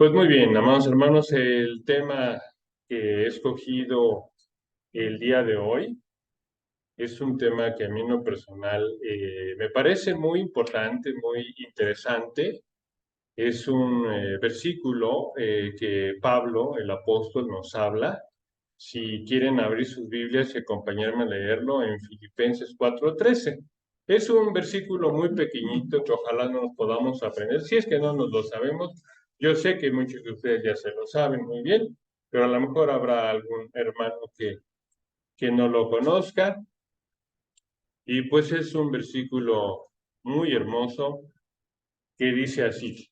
Pues muy bien, amados hermanos, el tema que he escogido el día de hoy es un tema que a mí en lo personal me parece muy importante, muy interesante. Es un versículo que Pablo, el apóstol, nos habla. Si quieren abrir sus Biblias y acompañarme a leerlo en Filipenses 4:13. Es un versículo muy pequeñito que ojalá nos podamos aprender. Si es que no nos lo sabemos, yo sé que muchos de ustedes ya se lo saben muy bien, pero a lo mejor habrá algún hermano que no lo conozca. Y pues es un versículo muy hermoso que dice así.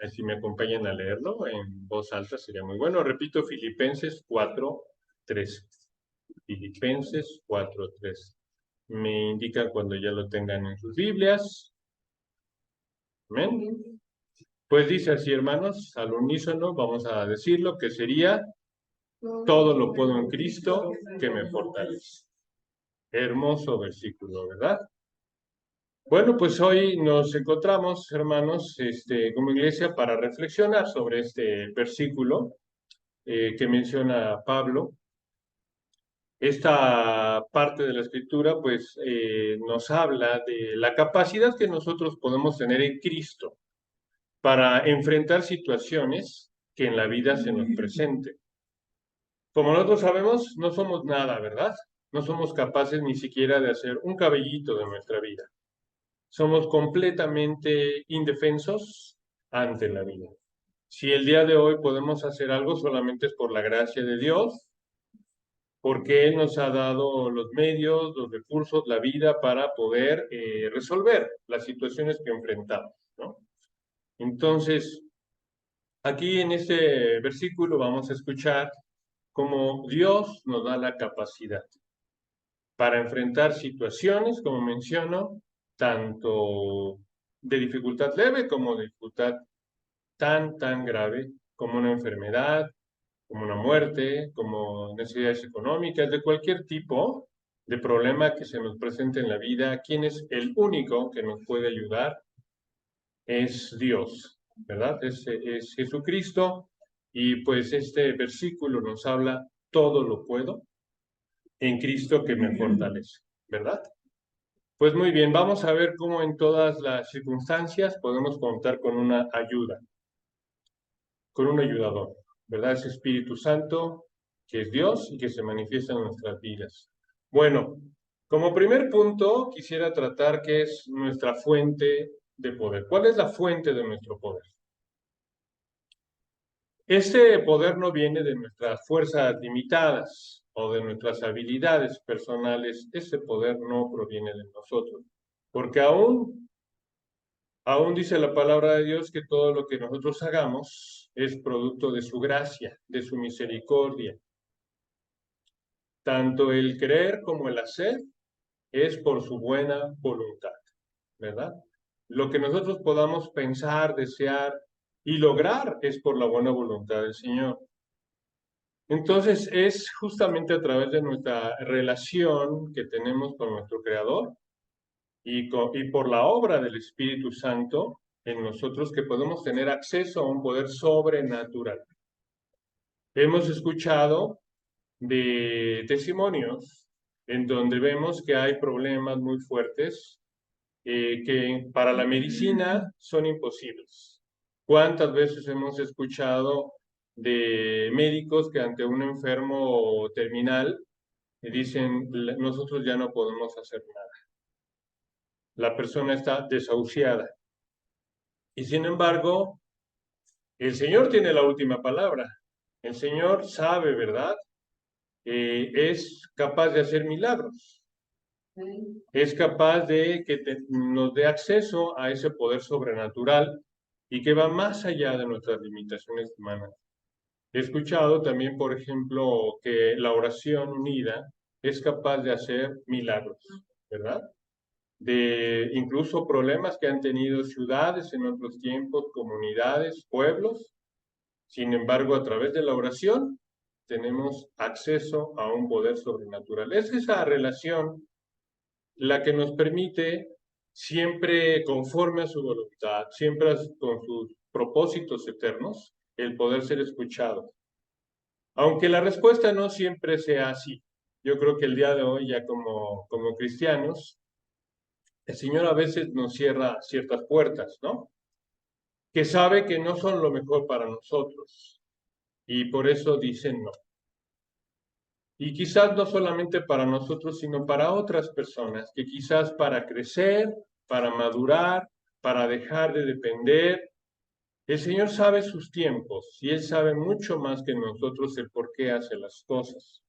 Si me acompañan a leerlo en voz alta sería muy bueno. Repito, Filipenses 4:13. Filipenses 4:13. Me indican cuando ya lo tengan en sus Biblias. Amén. Pues dice así, hermanos, al unísono vamos a decirlo, que sería: todo lo puedo en Cristo que me fortalece. Hermoso versículo, ¿verdad? Bueno, pues hoy nos encontramos, hermanos, como iglesia para reflexionar sobre este versículo que menciona Pablo. Esta parte de la escritura, pues, nos habla de la capacidad que nosotros podemos tener en Cristo para enfrentar situaciones que en la vida se nos presenten. Como nosotros sabemos, no somos nada, ¿verdad? No somos capaces ni siquiera de hacer un cabellito de nuestra vida. Somos completamente indefensos ante la vida. Si el día de hoy podemos hacer algo, solamente es por la gracia de Dios, porque Él nos ha dado los medios, los recursos, la vida para poder resolver las situaciones que enfrentamos, ¿no? Entonces, aquí en este versículo vamos a escuchar cómo Dios nos da la capacidad para enfrentar situaciones, como menciono, tanto de dificultad leve como de dificultad tan grave, como una enfermedad, como una muerte, como necesidades económicas, de cualquier tipo de problema que se nos presente en la vida. ¿Quién es el único que nos puede ayudar? Es Dios, ¿verdad? Es Jesucristo. Y pues este versículo nos habla: todo lo puedo en Cristo que me fortalece, ¿verdad? Pues muy bien, vamos a ver cómo en todas las circunstancias podemos contar con una ayuda, con un ayudador, ¿verdad? Ese Espíritu Santo, que es Dios y que se manifiesta en nuestras vidas. Bueno, como primer punto, quisiera tratar qué es nuestra fuente de poder. ¿Cuál es la fuente de nuestro poder? Este poder no viene de nuestras fuerzas limitadas o de nuestras habilidades personales. Ese poder no proviene de nosotros, porque aún dice la palabra de Dios que todo lo que nosotros hagamos es producto de su gracia, de su misericordia. Tanto el creer como el hacer es por su buena voluntad, ¿verdad? Lo que nosotros podamos pensar, desear y lograr es por la buena voluntad del Señor. Entonces es justamente a través de nuestra relación que tenemos con nuestro Creador y por la obra del Espíritu Santo en nosotros que podemos tener acceso a un poder sobrenatural. Hemos escuchado de testimonios en donde vemos que hay problemas muy fuertes que para la medicina son imposibles. ¿Cuántas veces hemos escuchado de médicos que ante un enfermo terminal dicen: nosotros ya no podemos hacer nada? La persona está desahuciada. Y sin embargo, el Señor tiene la última palabra. El Señor sabe, ¿verdad? Es capaz de hacer milagros. Es capaz de que nos dé acceso a ese poder sobrenatural y que va más allá de nuestras limitaciones humanas. He escuchado también, por ejemplo, que la oración unida es capaz de hacer milagros, ¿verdad? De incluso problemas que han tenido ciudades en otros tiempos, comunidades, pueblos. Sin embargo, a través de la oración tenemos acceso a un poder sobrenatural. Es esa relación la que nos permite, siempre conforme a su voluntad, siempre con sus propósitos eternos, el poder ser escuchado. Aunque la respuesta no siempre sea así. Yo creo que el día de hoy, ya como cristianos, el Señor a veces nos cierra ciertas puertas, ¿no? Que sabe que no son lo mejor para nosotros y por eso dicen no. Y quizás no solamente para nosotros, sino para otras personas, que quizás para crecer, para madurar, para dejar de depender, el Señor sabe sus tiempos y Él sabe mucho más que nosotros el por qué hace las cosas.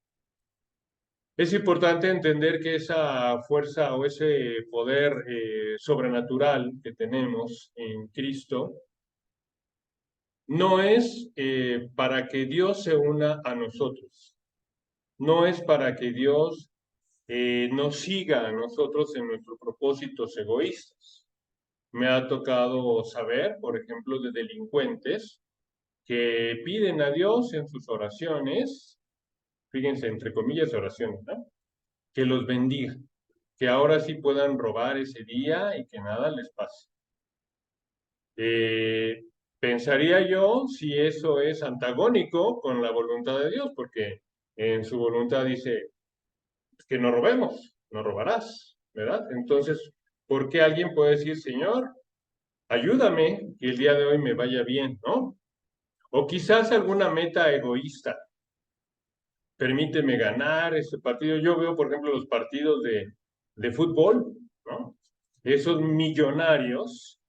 Es importante entender que esa fuerza o ese poder sobrenatural que tenemos en Cristo no es para que Dios se una a nosotros, no es para que Dios nos siga a nosotros en nuestros propósitos egoístas. Me ha tocado saber, por ejemplo, de delincuentes que piden a Dios en sus oraciones, fíjense, entre comillas, oraciones, ¿no? Que los bendiga, que ahora sí puedan robar ese día y que nada les pase. Eh, Pensaría yo si eso es antagónico con la voluntad de Dios, porque en su voluntad dice que no robemos, no robarás, ¿verdad? Entonces, ¿por qué alguien puede decir, Señor, ayúdame que el día de hoy me vaya bien, ¿no? O quizás alguna meta egoísta. Permíteme ganar este partido. Yo veo, por ejemplo, los partidos de fútbol, ¿no? Esos millonarios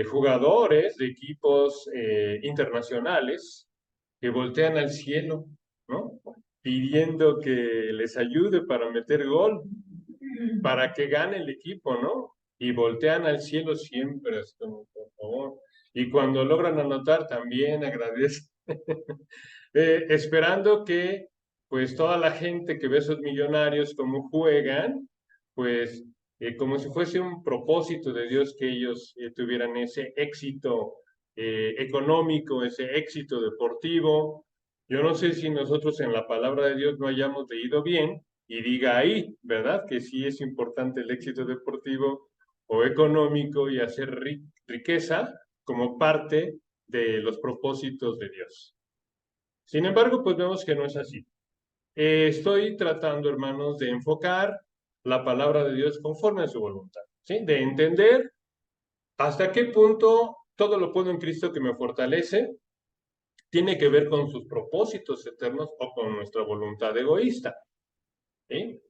jugadores de equipos internacionales que voltean al cielo, ¿no? Pidiendo que les ayude para meter gol, para que gane el equipo, ¿no? Y voltean al cielo siempre, como, por favor. Y cuando logran anotar, también agradecen, esperando que, pues, toda la gente que ve a esos millonarios cómo juegan, pues, como si fuese un propósito de Dios que ellos tuvieran ese éxito económico, ese éxito deportivo. Yo no sé si nosotros en la palabra de Dios no hayamos leído bien y diga ahí, ¿verdad? Que sí es importante el éxito deportivo o económico y hacer riqueza como parte de los propósitos de Dios. Sin embargo, pues vemos que no es así. Estoy tratando, hermanos, de enfocar la palabra de Dios conforme a su voluntad, ¿sí? De entender hasta qué punto todo lo puedo en Cristo que me fortalece tiene que ver con sus propósitos eternos o con nuestra voluntad egoísta, ¿sí?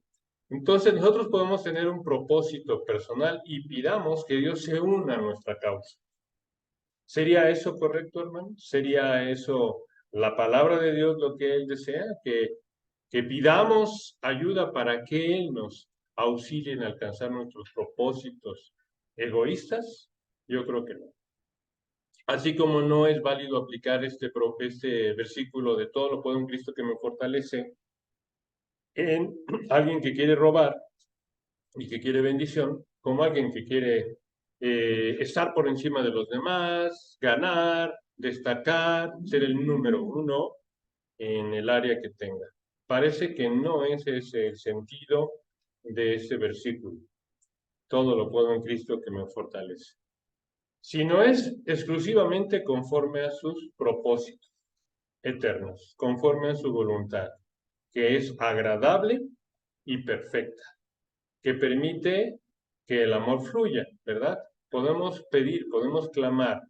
Entonces nosotros podemos tener un propósito personal y pidamos que Dios se una a nuestra causa. ¿Sería eso correcto, hermano? ¿Sería eso la palabra de Dios lo que Él desea? Que pidamos ayuda para que Él nos auxilie en alcanzar nuestros propósitos egoístas. Yo creo que no. Así como no es válido aplicar este versículo de todo lo puedo en Cristo que me fortalece en alguien que quiere robar y que quiere bendición, como alguien que quiere estar por encima de los demás, ganar, destacar, ser el número uno en el área que tenga. Parece que no ese es el sentido de ese versículo. Todo lo puedo en Cristo que me fortalece. Sino es exclusivamente conforme a sus propósitos eternos, conforme a su voluntad, que es agradable y perfecta, que permite que el amor fluya, ¿verdad? Podemos pedir, podemos clamar,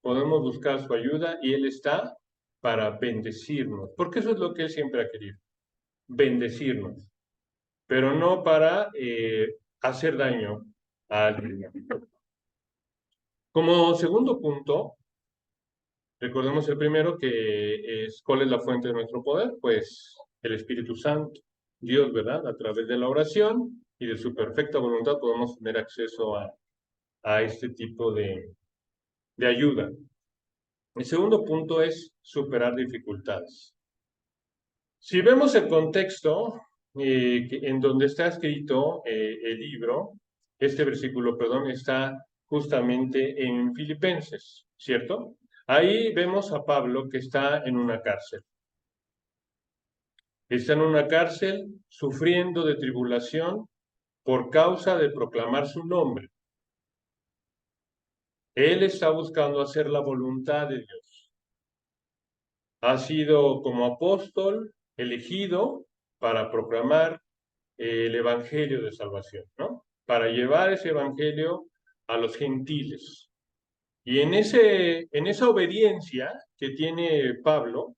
podemos buscar su ayuda y Él está para bendecirnos, porque eso es lo que Él siempre ha querido, bendecirnos, pero no para hacer daño a alguien. Como segundo punto, recordemos el primero que es ¿cuál es la fuente de nuestro poder? Pues el Espíritu Santo, Dios, ¿verdad? A través de la oración y de su perfecta voluntad podemos tener acceso a este tipo de ayuda. El segundo punto es superar dificultades. Si vemos el contexto en donde está escrito el libro, este versículo, perdón, está justamente en Filipenses, ¿cierto? Ahí vemos a Pablo que está en una cárcel. Está en una cárcel sufriendo de tribulación por causa de proclamar su nombre. Él está buscando hacer la voluntad de Dios. ha sido como apóstol elegido para proclamar el evangelio de salvación, ¿no? Para llevar ese evangelio a los gentiles. Y en esa obediencia que tiene Pablo,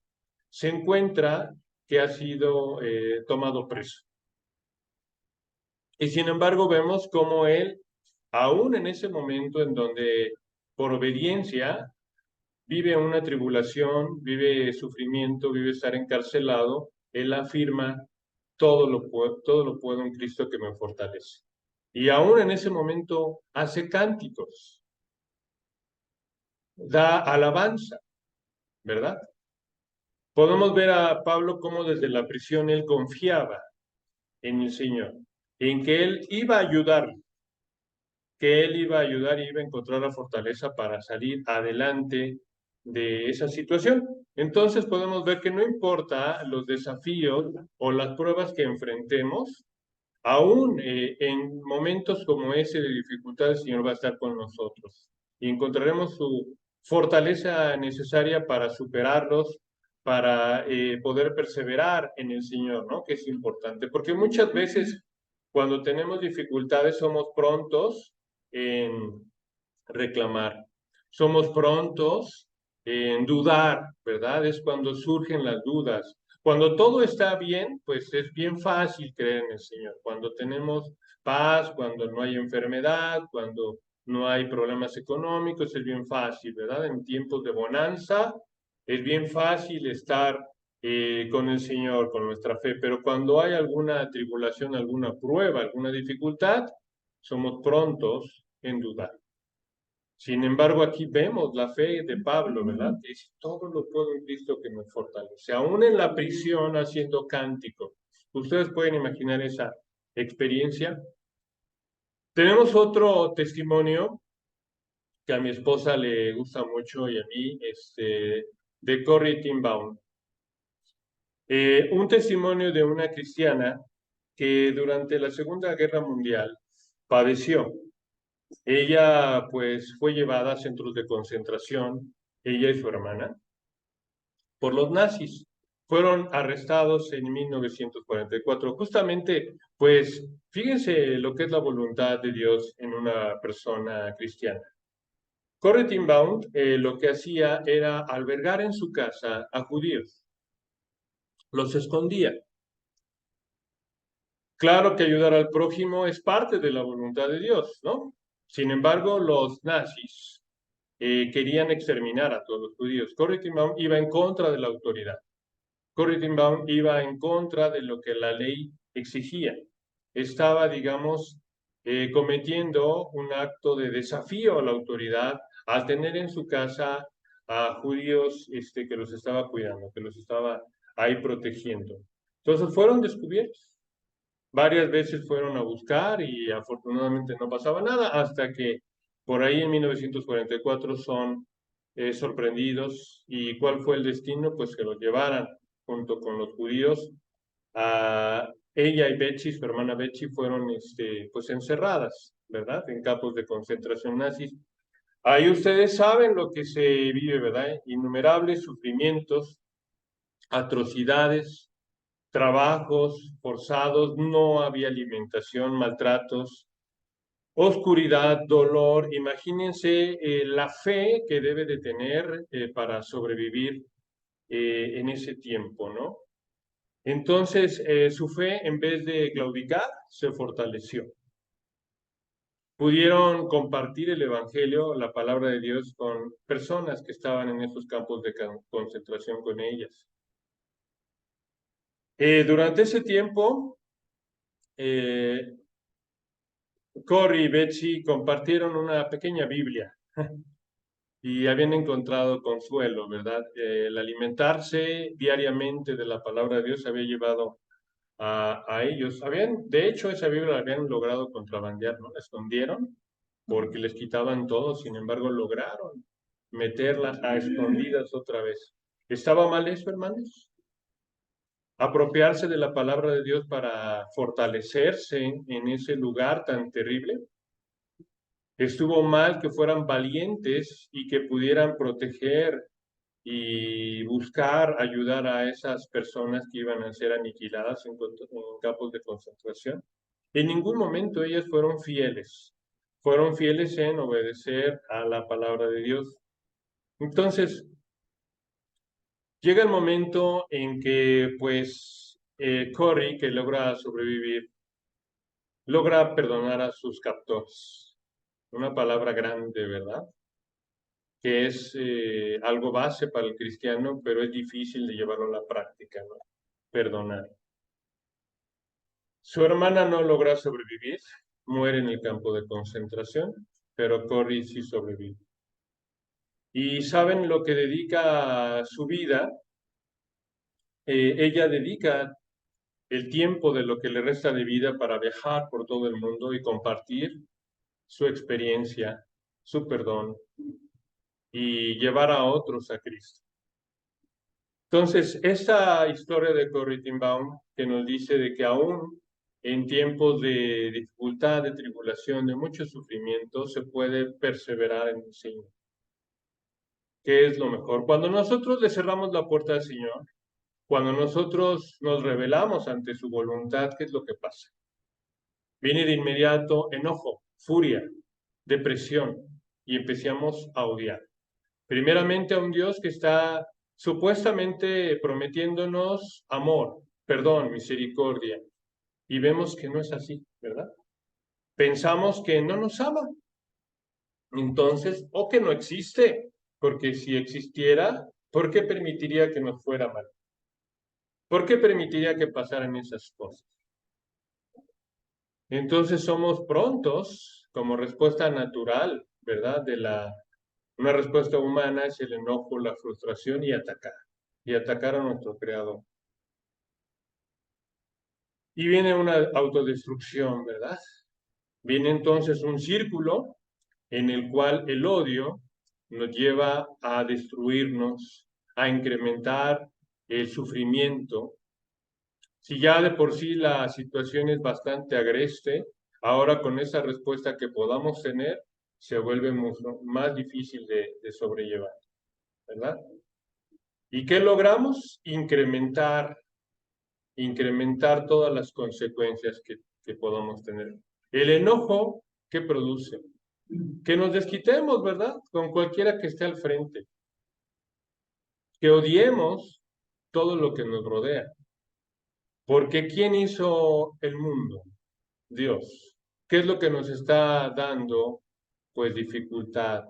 se encuentra que ha sido tomado preso. Y sin embargo vemos cómo él, aún en ese momento en donde por obediencia vive una tribulación, vive sufrimiento, vive estar encarcelado, él afirma, todo lo puedo en Cristo que me fortalece. Y aún en ese momento hace cánticos, da alabanza, ¿verdad? Podemos ver a Pablo cómo desde la prisión él confiaba en el Señor, en que él iba a ayudar, que él iba a ayudar y iba a encontrar la fortaleza para salir adelante de esa situación. Entonces podemos ver que no importa los desafíos o las pruebas que enfrentemos, aún en momentos como ese de dificultad, el Señor va a estar con nosotros y encontraremos su fortaleza necesaria para superarlos, para poder perseverar en el Señor, ¿no? Que es importante, porque muchas veces cuando tenemos dificultades somos prontos en reclamar, somos prontos en dudar, ¿verdad? Es cuando surgen las dudas. Cuando todo está bien, pues es bien fácil creer en el Señor. Cuando tenemos paz, cuando no hay enfermedad, cuando no hay problemas económicos, es bien fácil, ¿verdad? En tiempos de bonanza, es bien fácil estar con el Señor, con nuestra fe, pero cuando hay alguna tribulación, alguna prueba, alguna dificultad, somos prontos en dudar. Sin embargo, aquí vemos la fe de Pablo, ¿verdad? Que dice, todo lo puedo en Cristo que me fortalece. Aún en la prisión haciendo cántico. ¿Ustedes pueden imaginar esa experiencia? Tenemos otro testimonio que a mi esposa le gusta mucho y a mí, de Corrie ten Boom. Un testimonio de una cristiana que durante la Segunda Guerra Mundial padeció. Ella pues fue llevada a centros de concentración, ella y su hermana, por los nazis. Fueron arrestados en 1944. Justamente, pues fíjense lo que es la voluntad de Dios en una persona cristiana. Corrie ten Boom lo que hacía era albergar en su casa a judíos. Los escondía. Claro que ayudar al prójimo es parte de la voluntad de Dios, ¿no? Sin embargo, los nazis querían exterminar a todos los judíos. Corrie ten Boom iba en contra de la autoridad. Corrie ten Boom iba en contra de lo que la ley exigía. Estaba, digamos, cometiendo un acto de desafío a la autoridad al tener en su casa a judíos que los estaba cuidando, que los estaba ahí protegiendo. Entonces fueron descubiertos. Varias veces fueron a buscar y afortunadamente no pasaba nada hasta que por ahí en 1944 son sorprendidos. ¿Y cuál fue el destino? Pues que los llevaran junto con los judíos. A ella y Betsy, su hermana Betsy, fueron pues encerradas, ¿verdad? En campos de concentración nazis. Ahí ustedes saben lo que se vive, ¿verdad? Innumerables sufrimientos, atrocidades, trabajos forzados, no había alimentación, maltratos, oscuridad, dolor. Imagínense la fe que debe de tener para sobrevivir en ese tiempo, ¿no? Entonces, su fe, en vez de claudicar, se fortaleció. Pudieron compartir el Evangelio, la palabra de Dios, con personas que estaban en esos campos de concentración con ellas. Durante ese tiempo, Corrie y Betsy compartieron una pequeña Biblia y habían encontrado consuelo, ¿verdad? El alimentarse diariamente de la palabra de Dios había llevado a ellos. De hecho, esa Biblia la habían logrado contrabandear, ¿no? La escondieron porque les quitaban todo, sin embargo, lograron meterla a escondidas otra vez. ¿Estaba mal eso, hermanos? Apropiarse de la palabra de Dios para fortalecerse en ese lugar tan terrible. Estuvo mal que fueran valientes y que pudieran proteger y buscar ayudar a esas personas que iban a ser aniquiladas en campos de concentración. En ningún momento ellas fueron fieles en obedecer a la palabra de Dios. Entonces, llega el momento en que, pues, Corrie, que logra sobrevivir, logra perdonar a sus captores. Una palabra grande, ¿verdad? Que es algo base para el cristiano, pero es difícil de llevarlo a la práctica, ¿no? Perdonar. Su hermana no logra sobrevivir, muere en el campo de concentración, pero Corrie sí sobrevive. ¿Y saben lo que dedica su vida? Ella dedica el tiempo de lo que le resta de vida para viajar por todo el mundo y compartir su experiencia, su perdón y llevar a otros a Cristo. Entonces, esta historia de Corrie ten Boom que nos dice de que aún en tiempos de dificultad, de tribulación, de mucho sufrimiento, se puede perseverar en el Señor, que es lo mejor. Cuando nosotros le cerramos la puerta al Señor, cuando nosotros nos rebelamos ante su voluntad, ¿qué es lo que pasa? Viene de inmediato enojo, furia, depresión y empezamos a odiar. Primeramente a un Dios que está supuestamente prometiéndonos amor, perdón, misericordia, y vemos que no es así, ¿verdad? Pensamos que no nos ama, entonces, o que no existe, porque si existiera, ¿por qué permitiría que nos fuera mal? ¿Por qué permitiría que pasaran esas cosas? Entonces somos prontos, como respuesta natural, ¿verdad? Una respuesta humana es el enojo, la frustración y atacar a nuestro Creador. Y viene una autodestrucción, ¿verdad? Viene entonces un círculo en el cual el odio nos lleva a destruirnos, a incrementar el sufrimiento. Si ya de por sí la situación es bastante agreste, ahora con esa respuesta que podamos tener, se vuelve mucho más difícil de sobrellevar, ¿verdad? ¿Y qué logramos? Incrementar todas las consecuencias que podamos tener. El enojo, ¿qué produce? Que nos desquitemos, ¿verdad? Con cualquiera que esté al frente. Que odiemos todo lo que nos rodea. Porque ¿quién hizo el mundo? Dios. ¿Qué es lo que nos está dando? Pues dificultad.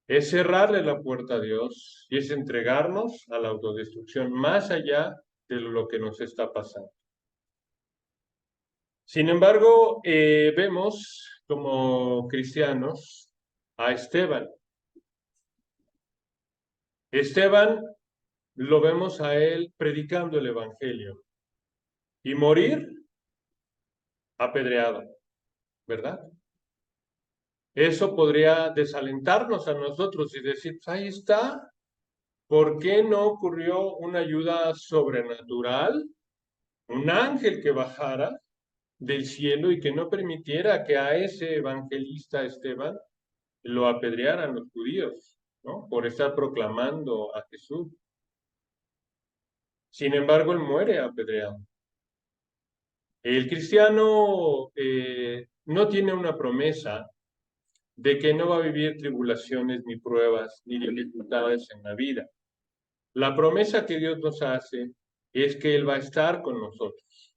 Es cerrarle la puerta a Dios y es entregarnos a la autodestrucción más allá de lo que nos está pasando. Sin embargo, vemos como cristianos a Esteban. Esteban lo vemos a él predicando el Evangelio y morir apedreado, ¿verdad? Eso podría desalentarnos a nosotros y decir, pues ahí está, ¿por qué no ocurrió una ayuda sobrenatural? Un ángel que bajara del cielo y que no permitiera que a ese evangelista Esteban lo apedrearan los judíos, ¿no? Por estar proclamando a Jesús. Sin embargo, él muere apedreado. El cristiano no tiene una promesa de que no va a vivir tribulaciones, ni pruebas, ni dificultades en la vida. La promesa que Dios nos hace es que Él va a estar con nosotros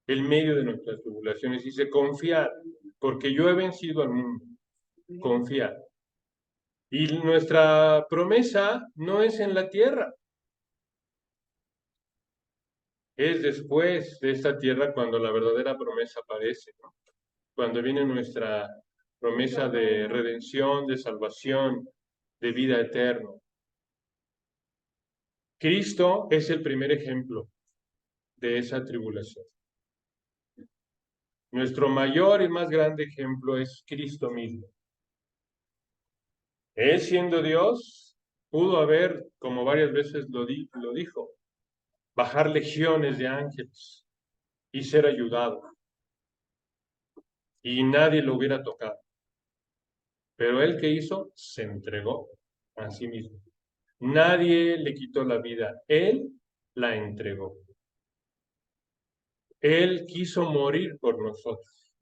en medio de nuestras tribulaciones. Dice, confiar, porque yo he vencido al mundo. Confiar. Y nuestra promesa no es en la tierra, es después de esta tierra cuando la verdadera promesa aparece, ¿no? Cuando viene nuestra promesa de redención, de salvación, de vida eterna. Cristo es el primer ejemplo de esa tribulación. Nuestro mayor y más grande ejemplo es Cristo mismo. Él siendo Dios, pudo haber, como varias veces lo dijo, bajar legiones de ángeles y ser ayudado. Y nadie lo hubiera tocado. Pero él que hizo, se entregó a sí mismo. Nadie le quitó la vida, Él la entregó. Él quiso morir por nosotros.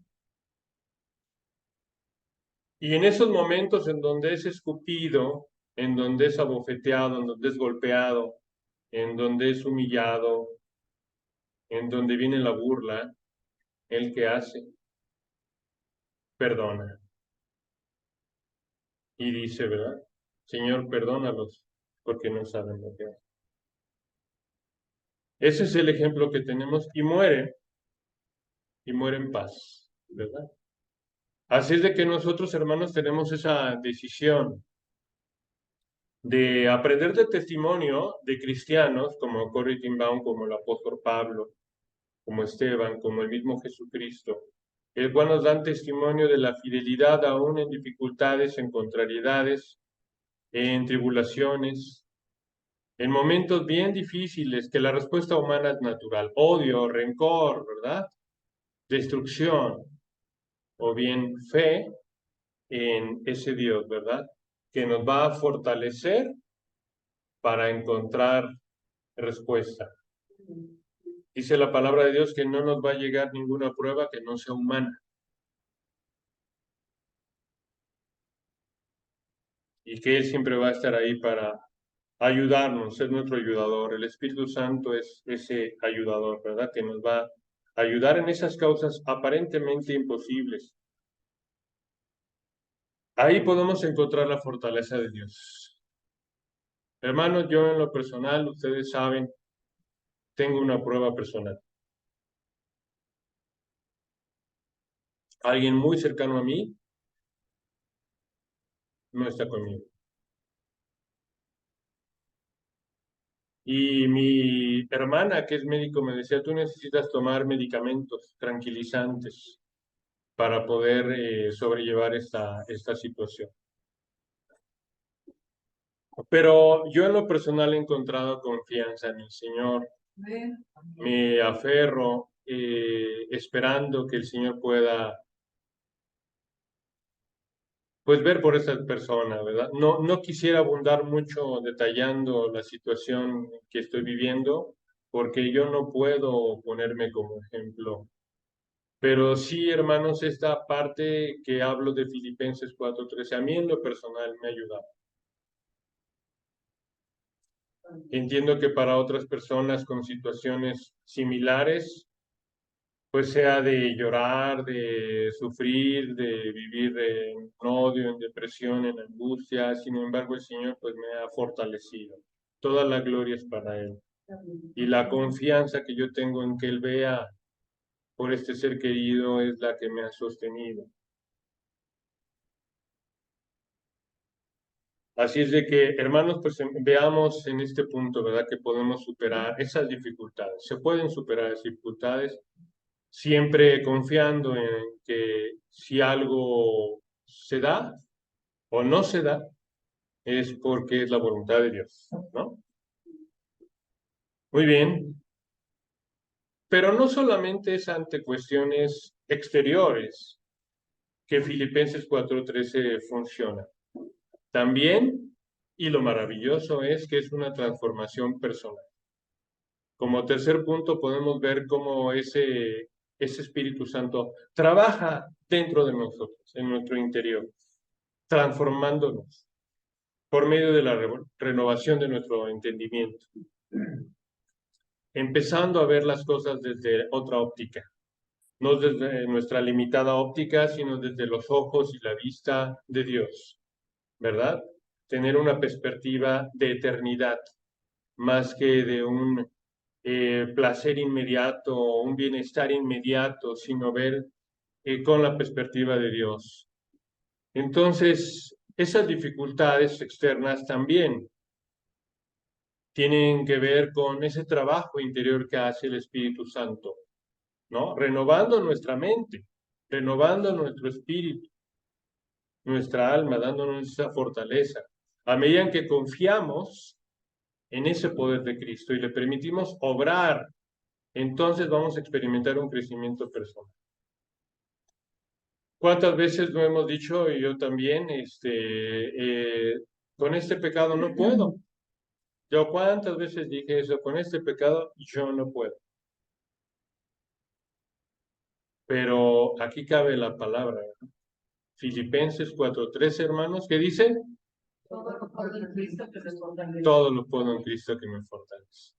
Y en esos momentos en donde es escupido, en donde es abofeteado, en donde es golpeado, en donde es humillado, en donde viene la burla, ¿Él qué hace? Perdona. Y dice, ¿verdad? Señor, perdónalos, porque no saben lo que hacen. Ese es el ejemplo que tenemos y muere en paz, ¿verdad? Así es de que nosotros, hermanos, tenemos esa decisión de aprender del testimonio de cristianos como Corrie ten Boom, como el apóstol Pablo, como Esteban, como el mismo Jesucristo, el cual nos dan testimonio de la fidelidad aún en dificultades, en contrariedades, en tribulaciones, en momentos bien difíciles, que la respuesta humana es natural, odio, rencor, ¿verdad? Destrucción, o bien fe en ese Dios, ¿verdad? Que nos va a fortalecer para encontrar respuesta. Dice la palabra de Dios que no nos va a llegar ninguna prueba que no sea humana y que Él siempre va a estar ahí para ayudarnos, es nuestro ayudador. El Espíritu Santo es ese ayudador, ¿verdad? Que nos va a ayudar en esas causas aparentemente imposibles. Ahí podemos encontrar la fortaleza de Dios. Hermanos, yo en lo personal, ustedes saben, tengo una prueba personal. Alguien muy cercano a mí no está conmigo. Y mi hermana, que es médico, me decía, tú necesitas tomar medicamentos tranquilizantes para poder sobrellevar esta situación. Pero yo en lo personal he encontrado confianza en el Señor. Me aferro esperando que el Señor pueda pues ver por esa persona, ¿verdad? No quisiera abundar mucho detallando la situación que estoy viviendo, porque yo no puedo ponerme como ejemplo. Pero sí, hermanos, esta parte que hablo de Filipenses 4:13, a mí en lo personal me ha ayudado. Entiendo que para otras personas con situaciones similares, pues sea de llorar, de sufrir, de vivir en odio, en depresión, en angustia. Sin embargo, el Señor pues me ha fortalecido. Toda la gloria es para Él. Y la confianza que yo tengo en que Él vea por este ser querido es la que me ha sostenido. Así es de que, hermanos, pues veamos en este punto, ¿verdad? Que podemos superar esas dificultades. Se pueden superar esas dificultades siempre confiando en que si algo se da o no se da, es porque es la voluntad de Dios, ¿no? Muy bien, pero no solamente es ante cuestiones exteriores que Filipenses 4:13 funciona. También, y lo maravilloso es que es una transformación personal. Como tercer punto podemos ver cómo ese Espíritu Santo trabaja dentro de nosotros, en nuestro interior, transformándonos por medio de la renovación de nuestro entendimiento, empezando a ver las cosas desde otra óptica, no desde nuestra limitada óptica, sino desde los ojos y la vista de Dios, ¿verdad? Tener una perspectiva de eternidad, más que de un placer inmediato, un bienestar inmediato, sino ver con la perspectiva de Dios. Entonces, esas dificultades externas también tienen que ver con ese trabajo interior que hace el Espíritu Santo, ¿no? Renovando nuestra mente, renovando nuestro espíritu, nuestra alma, dándonos esa fortaleza. A medida en que confiamos en ese poder de Cristo y le permitimos obrar, entonces vamos a experimentar un crecimiento personal. ¿Cuántas veces lo hemos dicho? Y yo también, con este pecado no puedo. Yo cuántas veces dije eso, con este pecado yo no puedo. Pero aquí cabe la palabra. Filipenses 4:13, hermanos, ¿qué dice? Todo lo puedo en Cristo que me fortalece. Todo lo puedo en Cristo que me fortalece.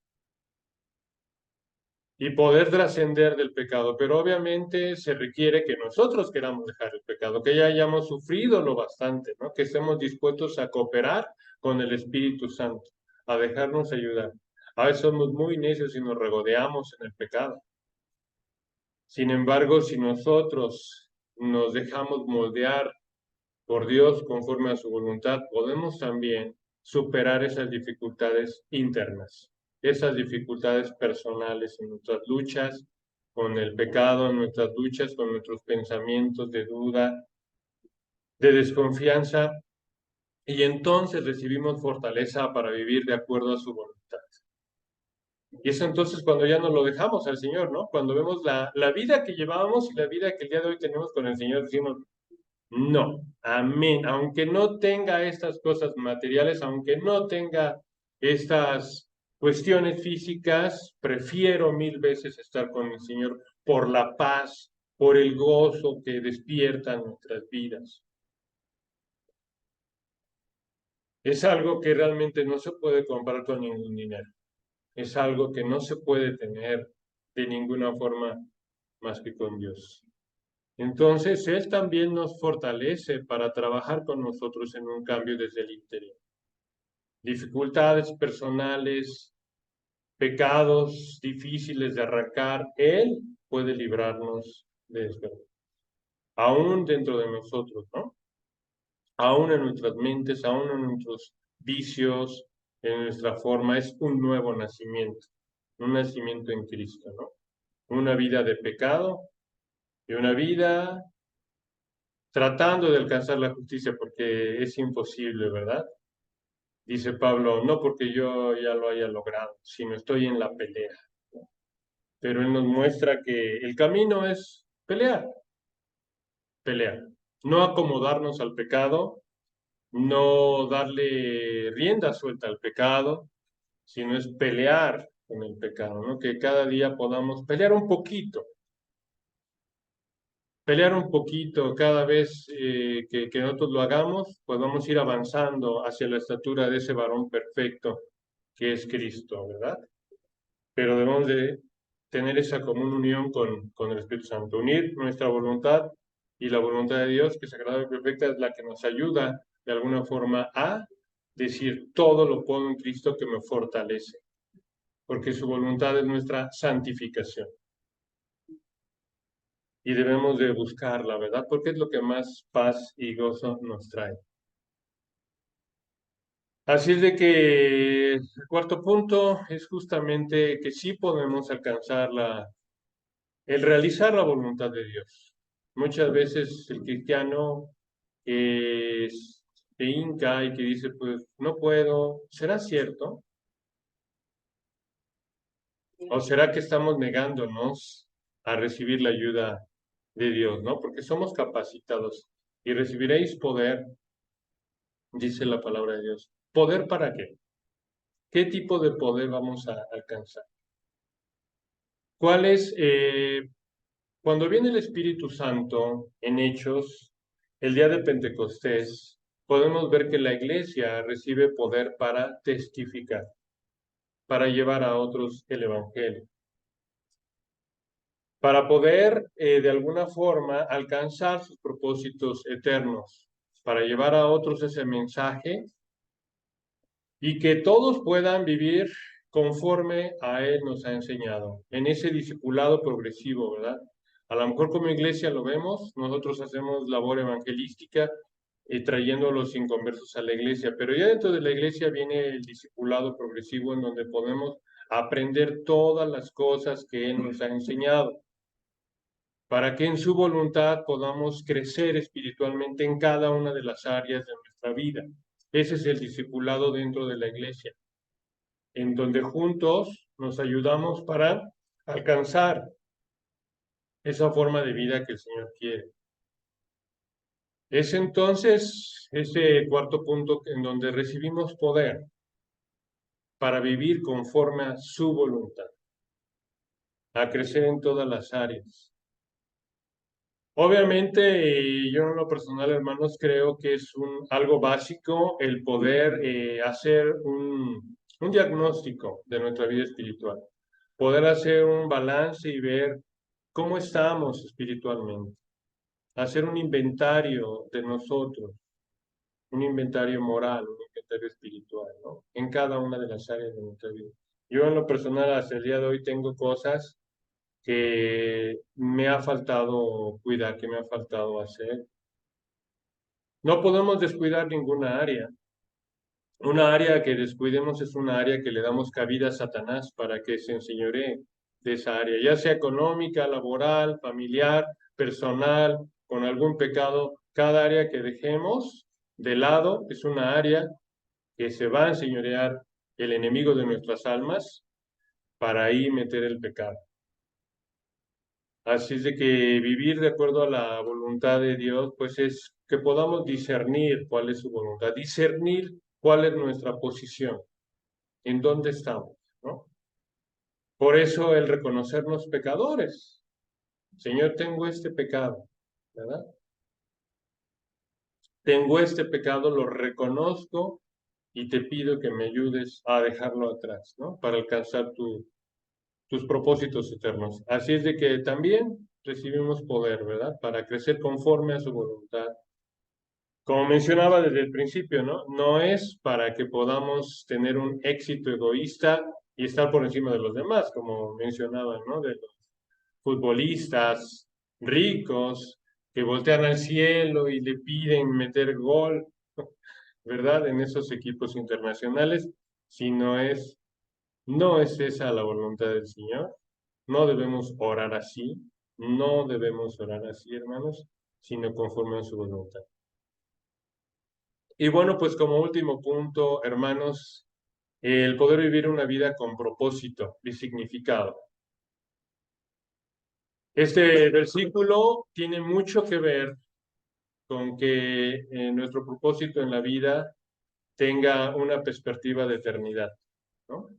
Y poder trascender del pecado, pero obviamente se requiere que nosotros queramos dejar el pecado, que ya hayamos sufrido lo bastante, ¿no? Que estemos dispuestos a cooperar con el Espíritu Santo, a dejarnos ayudar. A veces somos muy necios y nos regodeamos en el pecado. Sin embargo, si nosotros nos dejamos moldear por Dios conforme a su voluntad, podemos también superar esas dificultades internas, esas dificultades personales en nuestras luchas con el pecado, en nuestras luchas con nuestros pensamientos de duda, de desconfianza, y entonces recibimos fortaleza para vivir de acuerdo a su voluntad. Y es entonces cuando ya nos lo dejamos al Señor, ¿no? Cuando vemos la vida que llevábamos y la vida que el día de hoy tenemos con el Señor, decimos, no, amén. Aunque no tenga estas cosas materiales, aunque no tenga estas cuestiones físicas, prefiero mil veces estar con el Señor por la paz, por el gozo que despierta nuestras vidas. Es algo que realmente no se puede comprar con ningún dinero. Es algo que no se puede tener de ninguna forma más que con Dios. Entonces, Él también nos fortalece para trabajar con nosotros en un cambio desde el interior. Dificultades personales, pecados difíciles de arrancar, Él puede librarnos de esto, aún dentro de nosotros, ¿no? Aún en nuestras mentes, aún en nuestros vicios, en nuestra forma, es un nuevo nacimiento, un nacimiento en Cristo, ¿no? Una vida de pecado y una vida tratando de alcanzar la justicia porque es imposible, ¿verdad? Dice Pablo, no porque yo ya lo haya logrado, sino estoy en la pelea. Pero él nos muestra que el camino es pelear, pelear. No acomodarnos al pecado, no darle rienda suelta al pecado, sino es pelear con el pecado, ¿no? Que cada día podamos pelear un poquito cada vez que nosotros lo hagamos, pues vamos a ir avanzando hacia la estatura de ese varón perfecto que es Cristo, ¿verdad? Pero debemos de tener esa común unión con el Espíritu Santo, unir nuestra voluntad y la voluntad de Dios, que es sagrada y perfecta, es la que nos ayuda de alguna forma a decir todo lo puedo en Cristo que me fortalece, porque su voluntad es nuestra santificación y debemos de buscarla, ¿verdad? Porque es lo que más paz y gozo nos trae. Así es de que el cuarto punto es justamente que sí podemos alcanzar el realizar la voluntad de Dios. Muchas veces el cristiano se hinca y que dice, pues no puedo, ¿será cierto? ¿O será que estamos negándonos a recibir la ayuda de Dios, ¿no? Porque somos capacitados y recibiréis poder, dice la palabra de Dios. ¿Poder para qué? ¿Qué tipo de poder vamos a alcanzar? ¿Cuál es, cuando viene el Espíritu Santo en Hechos, el día de Pentecostés, podemos ver que la iglesia recibe poder para testificar, para llevar a otros el Evangelio, para poder de alguna forma alcanzar sus propósitos eternos, para llevar a otros ese mensaje y que todos puedan vivir conforme a Él nos ha enseñado, en ese discipulado progresivo, ¿verdad? A lo mejor como iglesia lo vemos, nosotros hacemos labor evangelística trayendo a los inconversos a la iglesia, pero ya dentro de la iglesia viene el discipulado progresivo en donde podemos aprender todas las cosas que Él nos ha enseñado, para que en su voluntad podamos crecer espiritualmente en cada una de las áreas de nuestra vida. Ese es el discipulado dentro de la iglesia, en donde juntos nos ayudamos para alcanzar esa forma de vida que el Señor quiere. Es entonces ese cuarto punto en donde recibimos poder para vivir conforme a su voluntad, a crecer en todas las áreas. Obviamente, yo en lo personal, hermanos, creo que es algo básico el poder hacer un diagnóstico de nuestra vida espiritual, poder hacer un balance y ver cómo estamos espiritualmente, hacer un inventario de nosotros, un inventario moral, un inventario espiritual, ¿no? En cada una de las áreas de nuestra vida. Yo en lo personal hasta el día de hoy tengo cosas que me ha faltado cuidar, que me ha faltado hacer. No podemos descuidar ninguna área. Una área que descuidemos es una área que le damos cabida a Satanás para que se enseñoree de esa área, ya sea económica, laboral, familiar, personal, con algún pecado. Cada área que dejemos de lado es una área que se va a enseñorear el enemigo de nuestras almas para ahí meter el pecado. Así es de que vivir de acuerdo a la voluntad de Dios, pues es que podamos discernir cuál es su voluntad, discernir cuál es nuestra posición, en dónde estamos, ¿no? Por eso el reconocernos pecadores. Señor, tengo este pecado, ¿verdad? Tengo este pecado, lo reconozco y te pido que me ayudes a dejarlo atrás, ¿no? Para alcanzar tus propósitos eternos. Así es de que también recibimos poder, ¿verdad? Para crecer conforme a su voluntad. Como mencionaba desde el principio, ¿no? No es para que podamos tener un éxito egoísta y estar por encima de los demás, como mencionaba, ¿no? De los futbolistas ricos que voltean al cielo y le piden meter gol, ¿verdad? En esos equipos internacionales, sino no es esa la voluntad del Señor. No debemos orar así, no debemos orar así, hermanos, sino conforme a su voluntad. Y bueno, pues como último punto, hermanos, el poder vivir una vida con propósito y significado. Este versículo tiene mucho que ver con que nuestro propósito en la vida tenga una perspectiva de eternidad, ¿no?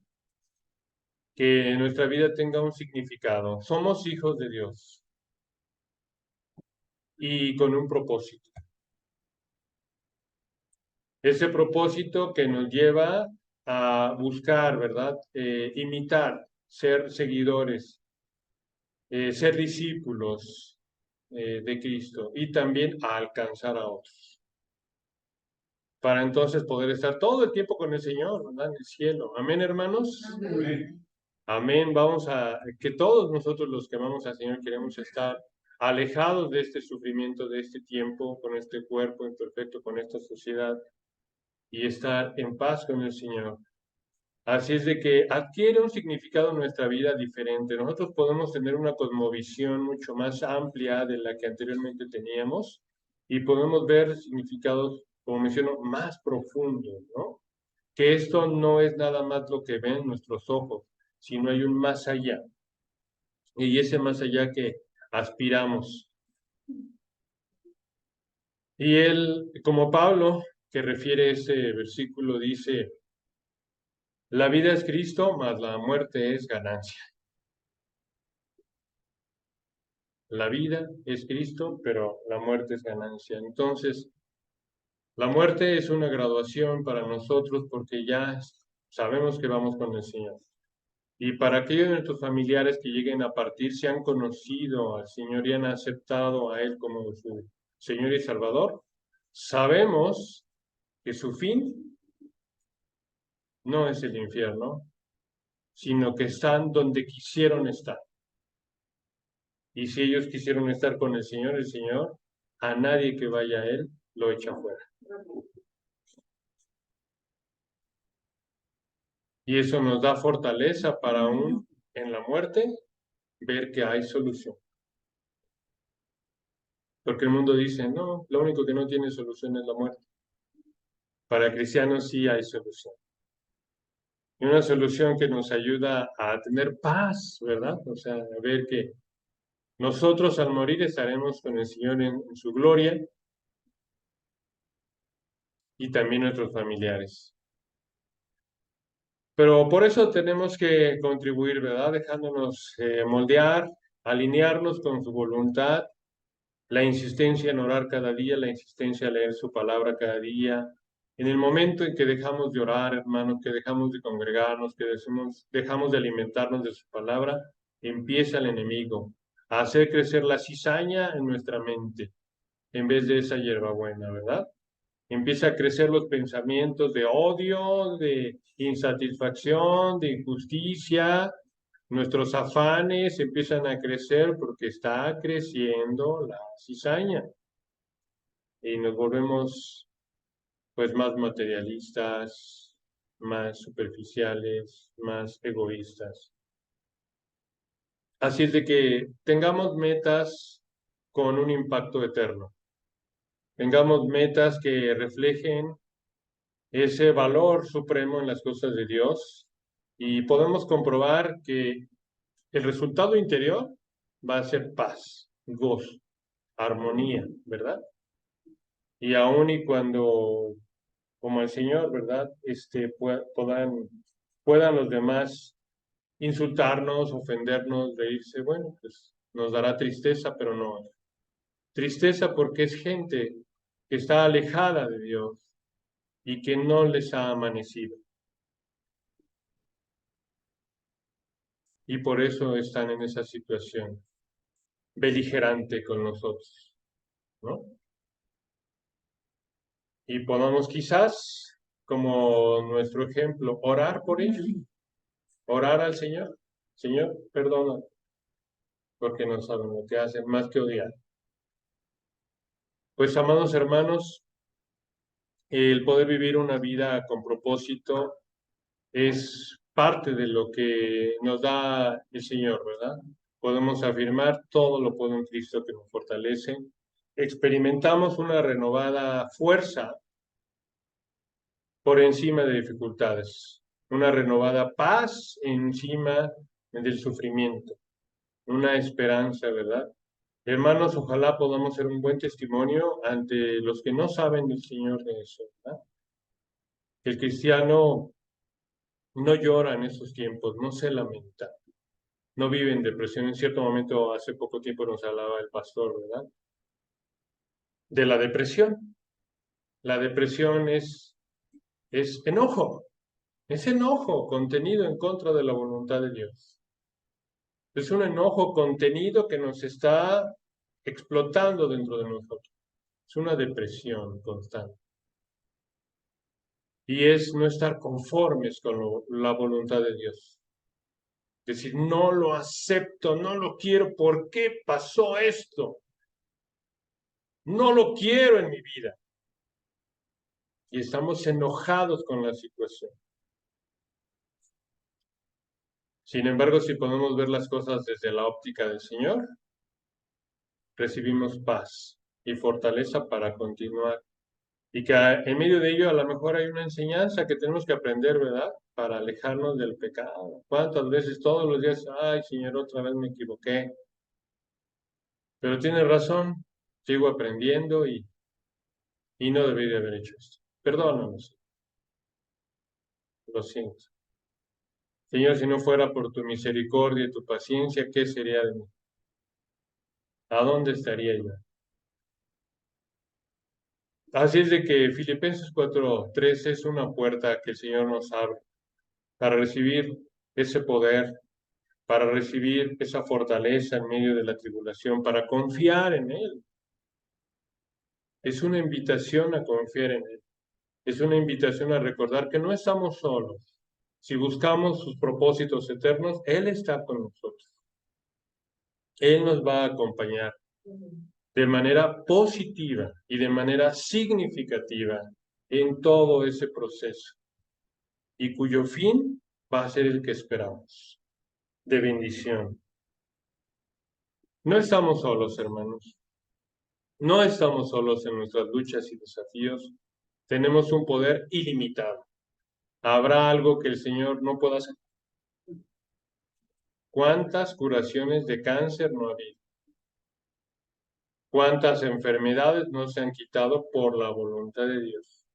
Que nuestra vida tenga un significado. Somos hijos de Dios y con un propósito. Ese propósito que nos lleva a buscar, ¿verdad? Imitar, ser seguidores, ser discípulos de Cristo y también a alcanzar a otros. Para entonces poder estar todo el tiempo con el Señor, ¿verdad? En el cielo. Amén, hermanos. Amén. Amén. Vamos que todos nosotros los que amamos al Señor queremos estar alejados de este sufrimiento, de este tiempo, con este cuerpo imperfecto, con esta sociedad y estar en paz con el Señor. Así es de que adquiere un significado en nuestra vida diferente. Nosotros podemos tener una cosmovisión mucho más amplia de la que anteriormente teníamos y podemos ver significados, como menciono, más profundos, ¿no? Que esto no es nada más lo que ven nuestros ojos, sino hay un más allá. Y ese más allá que aspiramos. Y él, como Pablo, que refiere ese versículo, dice, la vida es Cristo, mas la muerte es ganancia. La vida es Cristo, pero la muerte es ganancia. Entonces, la muerte es una graduación para nosotros porque ya sabemos que vamos con el Señor. Y para aquellos de nuestros familiares que lleguen a partir, se han conocido al Señor y han aceptado a Él como su Señor y Salvador, sabemos que su fin no es el infierno, sino que están donde quisieron estar. Y si ellos quisieron estar con el Señor, a nadie que vaya a Él lo echa fuera. Y eso nos da fortaleza para aún en la muerte ver que hay solución. Porque el mundo dice, no, lo único que no tiene solución es la muerte. Para cristianos sí hay solución. Y una solución que nos ayuda a tener paz, ¿verdad? O sea, a ver que nosotros al morir estaremos con el Señor en su gloria y también nuestros familiares. Pero por eso tenemos que contribuir, ¿verdad? Dejándonos moldear, alinearnos con su voluntad, la insistencia en orar cada día, la insistencia en leer su palabra cada día. En el momento en que dejamos de orar, hermanos, que dejamos de congregarnos, que dejamos de alimentarnos de su palabra, empieza el enemigo a hacer crecer la cizaña en nuestra mente, en vez de esa hierbabuena, ¿verdad? Empieza a crecer los pensamientos de odio, de insatisfacción, de injusticia. Nuestros afanes empiezan a crecer porque está creciendo la cizaña y nos volvemos pues más materialistas, más superficiales, más egoístas. Así es de que tengamos metas con un impacto eterno. Tengamos metas que reflejen ese valor supremo en las cosas de Dios y podemos comprobar que el resultado interior va a ser paz, gozo, armonía, ¿verdad? Y aun y cuando, como el Señor, ¿verdad? Puedan los demás insultarnos, ofendernos, reírse, bueno, pues nos dará tristeza, pero no. Tristeza porque es gente que está alejada de Dios y que no les ha amanecido. Y por eso están en esa situación beligerante con nosotros, ¿no? Y podamos quizás, como nuestro ejemplo, orar por ellos, orar al Señor. Señor, perdona, porque no saben lo que hacen, más que odiar. Pues, amados hermanos, el poder vivir una vida con propósito es parte de lo que nos da el Señor, ¿verdad? Podemos afirmar, todo lo puedo en Cristo que nos fortalece. Experimentamos una renovada fuerza por encima de dificultades, una renovada paz encima del sufrimiento, una esperanza, ¿verdad? Hermanos, ojalá podamos ser un buen testimonio ante los que no saben del Señor de eso, ¿verdad? El cristiano no llora en esos tiempos, no se lamenta, no vive en depresión. En cierto momento, hace poco tiempo nos hablaba el pastor, ¿verdad? De la depresión. La depresión es enojo contenido en contra de la voluntad de Dios. Es un enojo contenido que nos está explotando dentro de nosotros. Es una depresión constante. Y es no estar conformes con la voluntad de Dios. Es decir, no lo acepto, no lo quiero. ¿Por qué pasó esto? No lo quiero en mi vida. Y estamos enojados con la situación. Sin embargo, si podemos ver las cosas desde la óptica del Señor, recibimos paz y fortaleza para continuar. Y que en medio de ello a lo mejor hay una enseñanza que tenemos que aprender, ¿verdad? Para alejarnos del pecado. ¿Cuántas veces todos los días, ay, Señor, otra vez me equivoqué? Pero tienes razón, sigo aprendiendo y no debí de haber hecho esto. Perdónanos, lo siento. Señor, si no fuera por tu misericordia y tu paciencia, ¿qué sería de mí? ¿A dónde estaría yo? Así es de que Filipenses 4:3 es una puerta que el Señor nos abre para recibir ese poder, para recibir esa fortaleza en medio de la tribulación, para confiar en Él. Es una invitación a confiar en Él. Es una invitación a recordar que no estamos solos. Si buscamos sus propósitos eternos, Él está con nosotros. Él nos va a acompañar de manera positiva y de manera significativa en todo ese proceso y cuyo fin va a ser el que esperamos, de bendición. No estamos solos, hermanos. No estamos solos en nuestras luchas y desafíos. Tenemos un poder ilimitado. ¿Habrá algo que el Señor no pueda hacer? ¿Cuántas curaciones de cáncer no ha habido? ¿Cuántas enfermedades no se han quitado por la voluntad de Dios?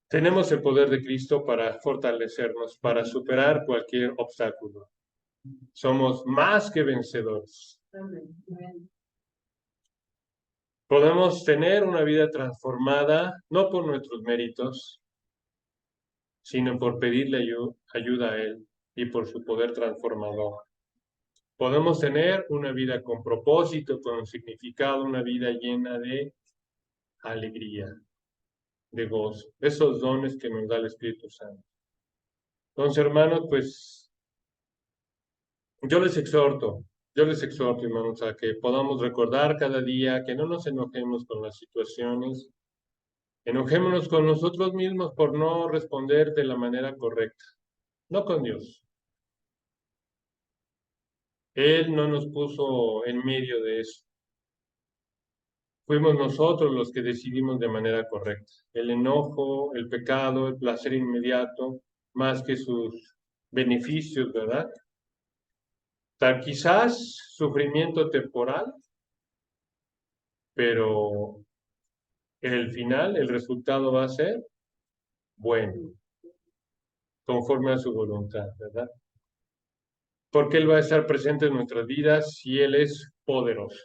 Tenemos el poder de Cristo para fortalecernos, para superar cualquier obstáculo. Somos más que vencedores. Podemos tener una vida transformada, no por nuestros méritos, sino por pedirle ayuda a Él y por su poder transformador. Podemos tener una vida con propósito, con significado, una vida llena de alegría, de gozo, esos dones que nos da el Espíritu Santo. Entonces, hermanos, pues yo les exhorto, hermanos, a que podamos recordar cada día que no nos enojemos con las situaciones, enojémonos con nosotros mismos por no responder de la manera correcta, no con Dios. Él no nos puso en medio de eso. Fuimos nosotros los que decidimos de manera correcta. El enojo, el pecado, el placer inmediato, más que sus beneficios, ¿verdad? Tal quizás sufrimiento temporal, pero el final, el resultado va a ser bueno, conforme a su voluntad, ¿verdad? Porque Él va a estar presente en nuestras vidas si Él es poderoso.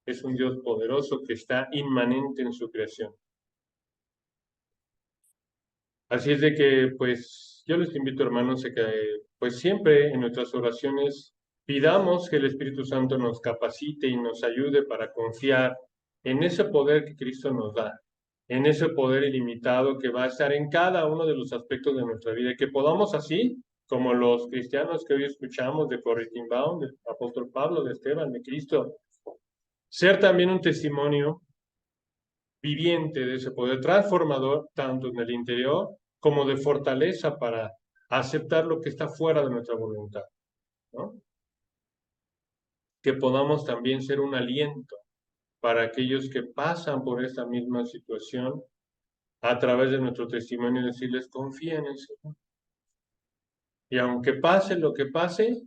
Es un Dios poderoso que está inmanente en su creación. Así es de que, pues, yo les invito, hermanos, a que, pues, siempre en nuestras oraciones pidamos que el Espíritu Santo nos capacite y nos ayude para confiar en ese poder que Cristo nos da, en ese poder ilimitado que va a estar en cada uno de los aspectos de nuestra vida, y que podamos así, como los cristianos que hoy escuchamos de Corrigan Baum, del apóstol Pablo, de Esteban, de Cristo, ser también un testimonio viviente de ese poder transformador, tanto en el interior como de fortaleza para aceptar lo que está fuera de nuestra voluntad, ¿no? Que podamos también ser un aliento para aquellos que pasan por esta misma situación a través de nuestro testimonio y decirles, confía en el Señor. Y aunque pase lo que pase,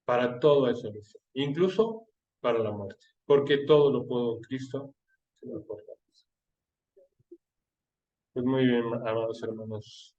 para todo hay solución, incluso para la muerte, porque todo lo puedo en Cristo que me fortalece. Pues muy bien, amados hermanos.